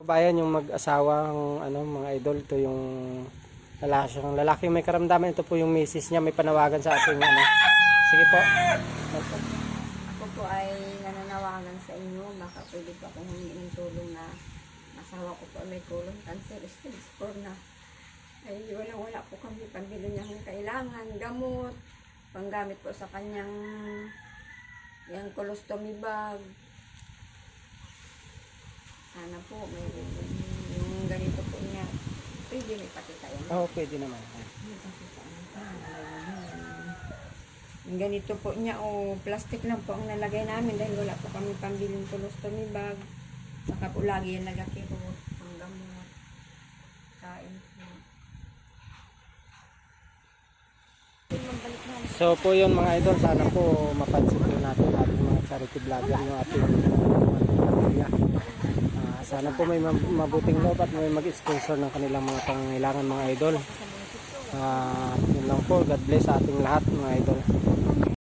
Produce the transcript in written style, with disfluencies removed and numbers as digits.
Bayan yung mag-asawang ano, mga idol, ito yung lalaki may karamdaman. Ito po yung misis niya, may panawagan sa ating ano. Sige po. Ako po ay nananawagan sa inyo. Baka pwede po akong humingi ng tulong na asawa ko po may colon cancer stage 4 na. Ay wala po kami pambili niyang kailangan, gamot, panggamit po sa kanyang yung colostomy bag. Sana po may yung ganito po niya. Pwede may pakita yan. Oo, pwede naman. Yung ganito po niya o plastic lang po ang nalagay namin dahil wala po kami pambiling colostomy bag. Saka po lagi yan nagakirot, panggamot, kain po. So po yun mga idol, sana po mapansin po natin ating mga charity vlogger yung ating pamilya. Sana po may mabuting loob at may mag-sponsor ng kanilang mga pangangailangan mga idol. Yun lang po, God bless sa ating lahat mga idol.